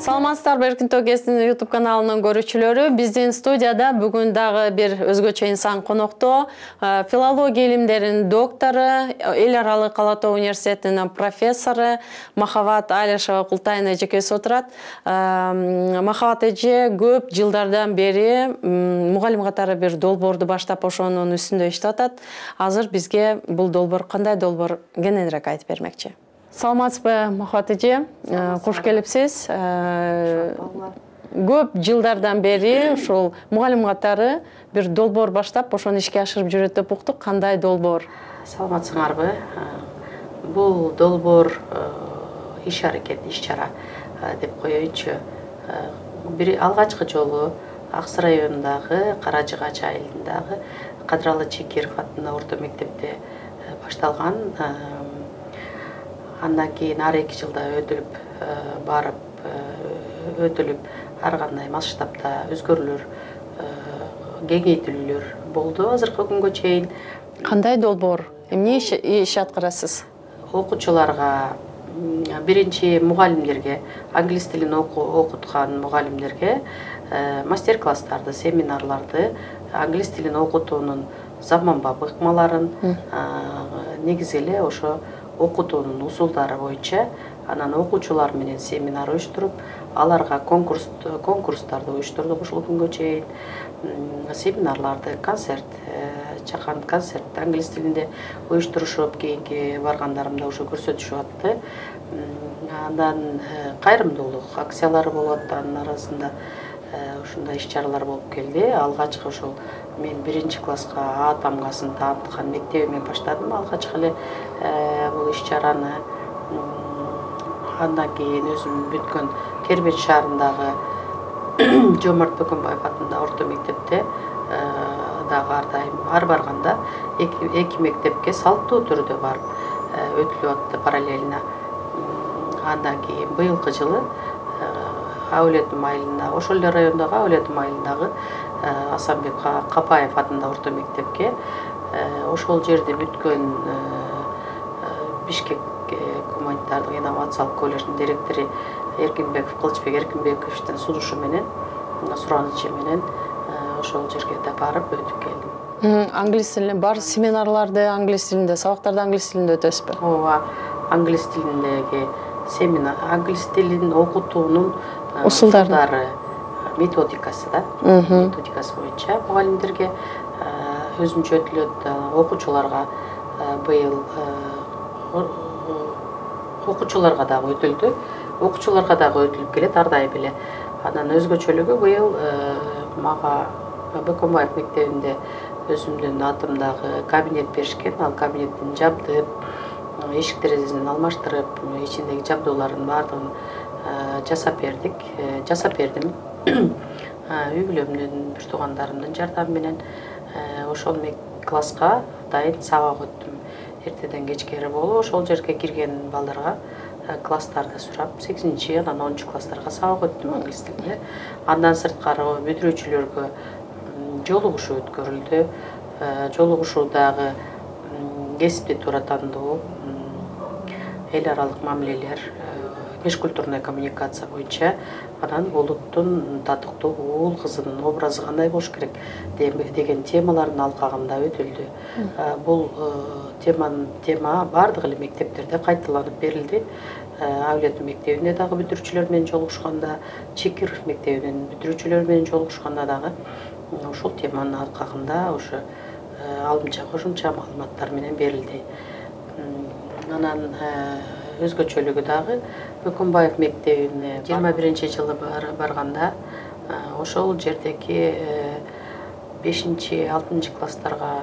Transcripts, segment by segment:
Саламатсыздарбы, Эркин Төгесинин YouTube каналынын көрүүчүлөрү. Биздин студияда бүгүн дагы бир өзгөчө инсан конокто. Филология илимдеринин доктору, Эл аралык Ала Тоо университетинин профессору Махабат Алишева Култайна эжекеси отурат. Махабат эже көп жылдардан бери мугалим катары бир долбоорду баштап ошонун үстүндө иштеп атат. Азыр бизге бул долбоор кандай долбоор кененирээк айтып бермекчи. Саламатсызбы, Махабат эже, кош келипсиз. Көп жылдардан бери ушул мугалим катары бир долбоор баштап, ошону ишке ашырып жүрөт деп уктук. Кандай долбоор? Саламатсыңарбы? Бул долбоор иш-аракет, иш-чара деп коеюнчу. Бир алгачкы жолу Аксы районундагы Каражыгач айылындагы Кадыралы Чекиров атындагы орто мектепте башталган. Андан кийин ар 2 жылда өтүлүп барып, ар кандай масштабта өзгөрүүлөр, кеңейтүүлөр болду азыркы күнгө чейин. Кандай долбоор? Эмне иш аткарасыз? Окуучуларга, биринчи мугалимдерге, англис тилин окуткан мугалимдерге мастер-класстарды, семинарларды, англис тилин окутуунун заманбап ыкмаларын, негизи эле ошо окутуунун усулдары боюнча анан окуучулар менен семинар уюштуруп, аларга конкурстарды уюштурдук ушул күнгө чейин. Семинарларды, чакан концерт англис тилинде уюштурушуп, кийинки баргандарымда уже көрсөтүшүп атты. Андан кайрымдуулук акциялары болуп атты, анын арасында ушундай иш-чаралар болуп келди. Алгачкы ошол мен 1-класска А тамгасын тааныткан мектебимен баштадым. Алгачкы эле бул иш-чараны. Андан кийин өзүм бүткөн Кербет шаарындагы Жомарт Бөкөнбаев атындагы орто мектепте дагы ар дайым ар барганда эки мектепке салттуу түрдө барып өтүлүп атты параллельно. Андан кийин быйылкы жылы Аулетим айылындагы, ошол эле райондогу Аулетим айылындагы Асанбек Капаев атындагы орто мектепке ошол жерде бүткөн Бишкек гуманитардык инновациялык колледждин директору Кылычбек Эркинбековичтин сунушу менен, суранычы менен ошол жерге да барып өтүп келдим. Англис тилинде бар семинарларды англис тилинде, сабактарды англис тилинде өтөсүзбү? Ооба, англис тилиндеги семинар, англис тилин окутуунун усулдары, методикасы да. Методикасы боюнча мугалимдерге өзүнчө өтүлөт, окуучуларга быйыл окуучуларга дагы өтүлдү. Окуучуларга дагы өтүлүп келет ар дайым эле. Анан өзгөчөлүгү быйыл мага Бөкөнбаев мектебинде өзүмдүн атымдагы кабинет беришкен. Ал кабинеттин жабдып, эшик терезесин алмаштырып, ичиндеги жабдуулардын баардыгын жасап бердим. Үй бүлөмдүн, бир туугандарымдын жардамы менен ошол класска дайын сабак өттүм. Эртеден кечкери болуп, ошол жерге кирген балдарга класстарды сурап, 8-чи, анан 10-чу класстарга сабак өттүм англис тилинде. Андан сырткары бүтүрүүчүлөргө жолугушуу өткөрүлдү. Жолугушуудагы кесипти туура тандоо, эл аралык мамилелер, межкультурная коммуникация боюнча, анан улуттун татыктуу уул кызынын образы кандай болуш керек деген темалардын алкагында өтүлдү. Бул тема бардык эле мектептерде кайталанып берилди. Аулетим мектебинде дагы бүтүрүүчүлөр менен жолугушканда, Чекиров мектебинин бүтүрүүчүлөр менен жолугушканда дагы ушул теманын алкагында ошо кошумча маалыматтар менен берилди. Анан өзгөчөлүгү дагы Бөкөнбаев мектебине 21-жылы барганда ошол жердеги 5-6 класстарга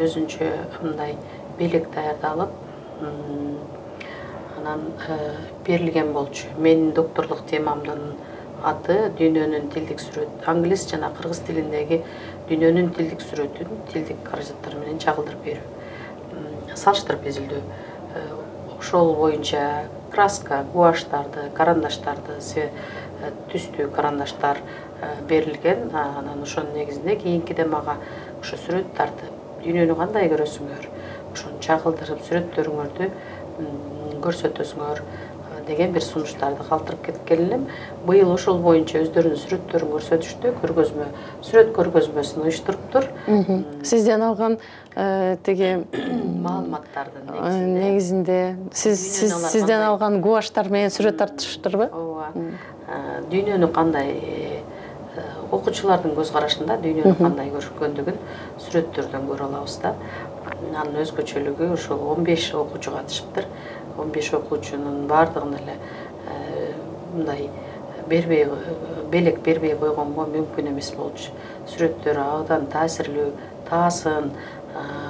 өзүнчө мындай белек даярдалып, анан берилген болчу. Менин докторлук темамдын аты дүйнөнүн тилдик сүрөт, англис жана кыргыз тилиндеги дүйнөнүн тилдик сүрөтүн тилдик каражаттар менен чагылдырып берүү, салыштырып изилдөө. Ошол боюнча краска, гуаштарды, карандаштарды, түстүү карандаштар берилген. Анан ошонун негизинде кийинкиде мага ошо сүрөттарды, дүйнөнү кандай көрөсүңөр, ошону чагылдырып сүрөттөрүңөрдү көрсөтөсүңөр деген бир сунуштарды калтырып кеткен элем. Быйыл ошол боюнча өздөрүнүн сүрөттөрүн көрсөтүштү. Көргөзмө, сүрөт көргөзмөсүн уюштуруптур. Сизден алган тиги маалыматтардын негизинде сизден алган гуаштар менен сүрөт тартыштырбы? Ооба. Дүйнөнү кандай окуучулардын көз карашында дүйнөнү кандай көрүшкөндүгүн сүрөттөрдөн көрө алабыз да. Анын өзгөчөлүгү ошол 15 окуучу катышыптыр. 15 окуучунун баардыгына эле мындай белек бербей койгонго мүмкүн эмес болчу. Сүрөттөрү абдан таасирлүү, таасын,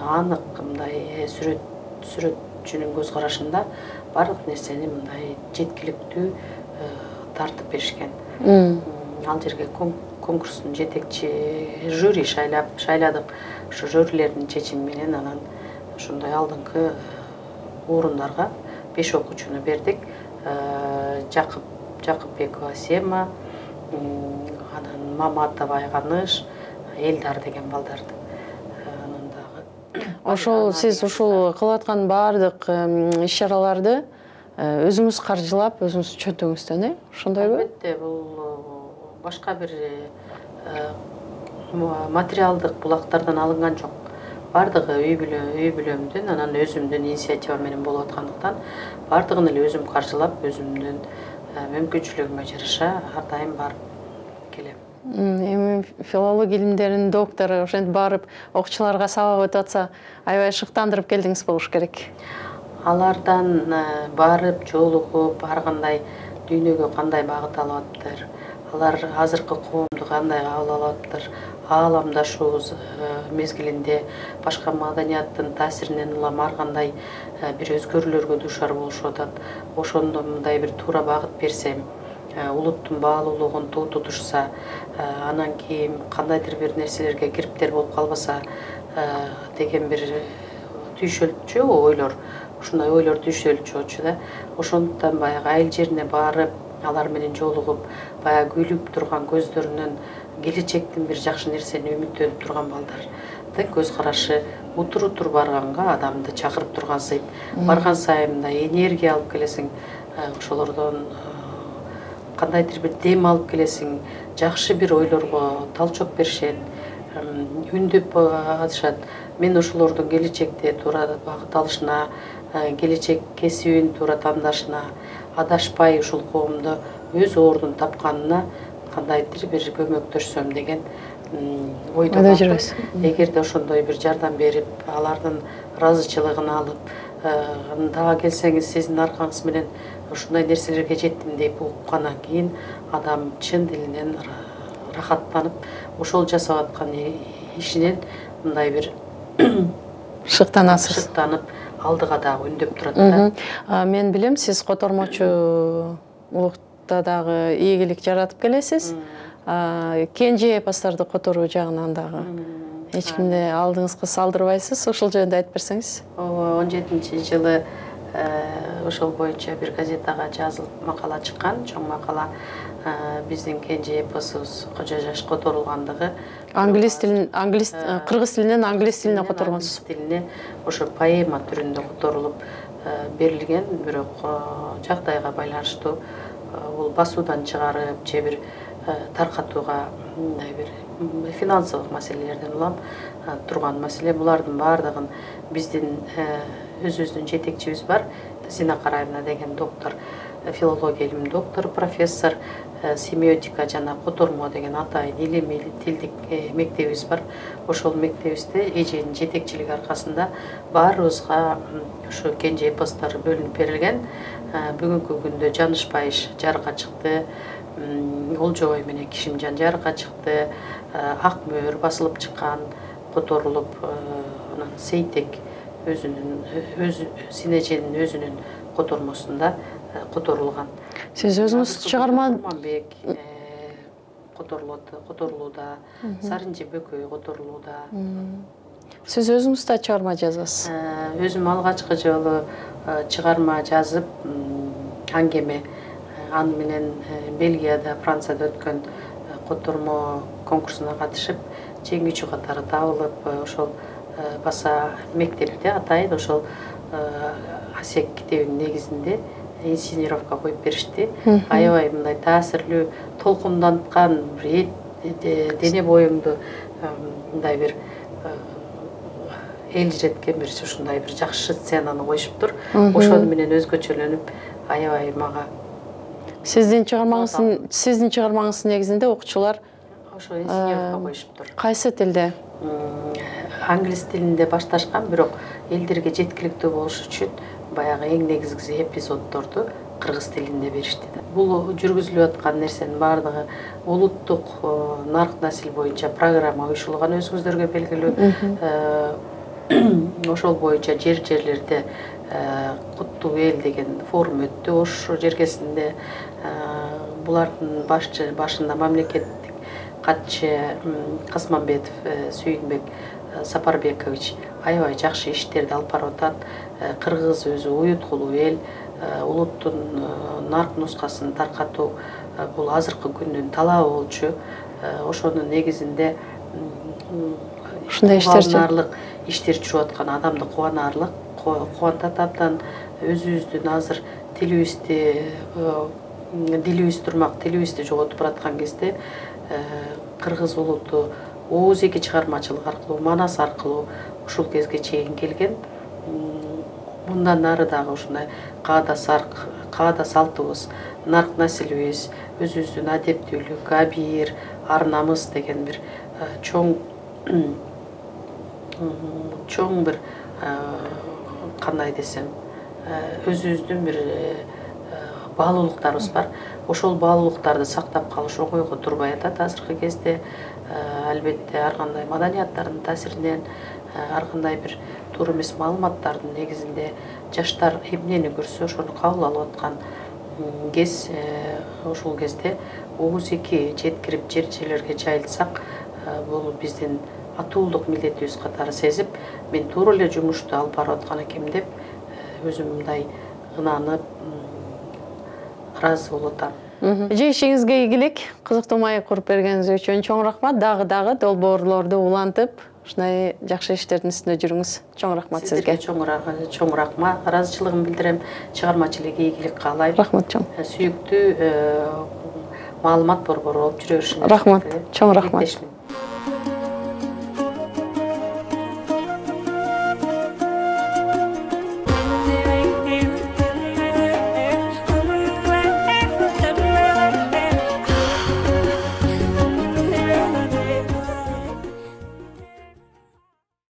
анык мындай сүрөтчүнүн көз карашында баардык нерсени мындай жеткиликтүү тартып беришкен. Ал жерге конкурстун жетекчи жюри шайладык. Ошо жюрилердин чечими менен анан ушундай алдыңкы орундарга 5 окуучуну бердик. Жакыпбекова Сема, анан Маматова Айганыш, Элдар деген балдарды. Анан дагы ошол сиз ушул кылып аткан баардык иш-чараларды өзүңүз каржылап, өзүңүз чөнтөгүңүздөн, ошондойбу? Албетте, бул башка бир материалдык булактардан алынган жок. Бардыгы үй бүлөмдүн, анан өзүмдүн инициатива менен болуп аткандыктан бардыгын эле өзүм каржылап, өзүмдүн мүмкүнчүлүгүмө жараша ар дайым барып келем. Эми филология илимдеринин доктору ошентип барып окуучуларга сабак өтүп атса, аябай шыктандырып келдиңиз болуш керек. Алардан барып, жолугуп, ар кандай дүйнөгө кандай багыт алып атыптыр, алар азыркы коомду кандай кабыл алып атыптыр, ааламдашуу мезгилинде башка маданияттын таасиринен улам ар кандай бир өзгөрүүлөргө дуушар болушуп атат. Ошондо мындай бир туура багыт берсем, улуттун баалуулугун туу тутушса, анан кийин кандайдыр бир нерселерге кириптер болуп калбаса деген бир түйшөлчү ойлор, ушундай ойлор түйшөлчү да. Ошондуктан баягы айыл жерине барып, алар менен жолугуп, баягы күлүп турган көздөрүнөн келечектин бир жакшы нерсени үмүттөнүп турган балдардын көз карашы утур барганга адамды чакырып тургансыйт. Барган сайын мындай энергия алып келесиң, ошолордон кандайдыр бир дем алып келесиң, жакшы бир ойлорго талчок беришет, үндөп атышат. Мен ошолордун келечекте туура багыт алышына, келечек кесибин туура тандашына, адашпай ушул коомдо өз ордун тапканына кандайдыр бир көмөктөшсөм деген ойдо жүрөсүз. Эгерде ошондой бир жардам берип, алардын ыраазычылыгын алып, дагы келсеңиз сиздин аркаңыз менен ушундай нерселерге жеттим деп уккандан кийин адам чын дилинен рахаттанып, ошол жасап аткан ишинен мындай бир шыктанып, алдыга дагы үндөп турат да. Мен билем, сиз котормочулукта дагы ийгилик жаратып келесиз. Кенже эпосторду которуу жагынан дагы эч кимди алдыңызга салдырбайсыз. Ошол жөнүндө айтып берсеңиз. 17-жылы ошол боюнча бир газетага жазылып макала чыккан, чоң макала. Биздин кенже эпосубуз Кожо жаш которулгандыгы кыргыз тилинен англис тилине которгонсуз. Тилине ошо поэма түрүндө которулуп берилген, бирок жагдайга байланыштуу бул басуудан чыгарып, же бир таркатууга мындай бир финансылык маселелерден улам турган маселе. Булардын баардыгын биздин өзүбүздүн жетекчибиз бар, Зина Караевна деген доктор, филология илим доктору, профессор, семиотика жана котормо деген атайын илимий тилдик мектебибиз бар. Ошол мектебибизде эженин жетекчилиги аркасында баарыбызга ошо кенже эпостор бөлүнүп берилген. Бүгүнкү күндө Жанышбайыш жарыкка чыкты, Олжобой менен Кишимжан жарыкка чыкты, Ак мөөр басылып чыккан, которулуп, анан Сейтек Синеженин өзүнүн котормосунда которулган. Сиз өзүңүз чыгарма Курманбек которулууда, Сарынжы Бөкөй которулууда. Сиз өзүңүз да чыгарма жазасыз. Өзүм алгачкы жолу чыгарма жазып, аңгеме, аны менен Бельгияда, Францияда өткөн котормо конкурсуна катышып, жеңүүчү катары табылып, ошол баса мектепте атайын ошол Асек китебинин негизинде инсценировка коюп беришти. Аябай мындай таасирлүү толкунданткан бир дене боюңду мындай бир элжиреткен бир ушундай бир жакшы сценаны коюшуптур. Ошону менен өзгөчөлөнүп аябай мага Сиздин чыгармаңыздын негизинде окуучулар ошо инсценировка коюшуптур. Кайсы тилде? Англис тилинде башташкан, бирок элдерге жеткиликтүү болуш үчүн баягы эң негизги эпизоддорду кыргыз тилинде беришти. Бул жүргүзүлүп аткан нерсенин баардыгы улуттук нарк насил боюнча программа уюштурулган, өзүңүздөргө белгилүү. Ошол боюнча жерлерде Куттуу эл деген форум өттү Ош жергесинде. Булардын башында мамлекеттик катчы Касманбетов Сүйүнбек Сапарбекович аябай жакшы иштерди алып барып атат. Кыргыз өзү уюткулуу эл, улуттун нарк нускасын таркатуу бул азыркы күндүн талабы болчу. Ошонун негизинде ушундай иштер жүрүп аткан адамды кубантат абдан. Өзүбүздүн азыр дилибиз турмак, тилибизди жоготуп бараткан кезде кыргыз улуту ооз-эки чыгармачылык аркылуу, манас аркылуу ушул кезге чейин келген. Мындан ары дагы ушундай каада салтыбыз, нарк насилибиз, өзүбүздүн адептүүлүк, абийир, ар намыс деген бир чоң бир кандай десем, өзүбүздүн бир баалуулуктарыбыз бар. Ошол баалуулуктарды сактап калыш оңойго турбай атат азыркы кезде. Албетте ар кандай маданияттардын таасиринен, ар кандай бир туура эмес маалыматтардын негизинде жаштар эмнени көрсө ошону кабыл алып аткан кез. Ошол кезде ооз-эки жеткирип жерлерге жайылсак, бул биздин атуулдук милдетибиз катары сезип, мен туура эле жумушту алып барып аткан экенмин деп өзүм мындай ынанып, ыраазы болуп атам. Ишиңизге ийгилик, кызыктуу маек куруп бергениңиз үчүн чоң рахмат. Дагы долбоорлорду улантып, ушундай жакшы иштердин үстүндө жүрүңүз. Чоң рахмат сизге. Чоң рахмат, ыраазычылыгымды билдирем. Чыгармачылыкка ийгилик каалайм. Рахмат чоң. Сүйүктүү маалымат борбору болуп жүрө беришиңер. Рахмат, чоң рахмат.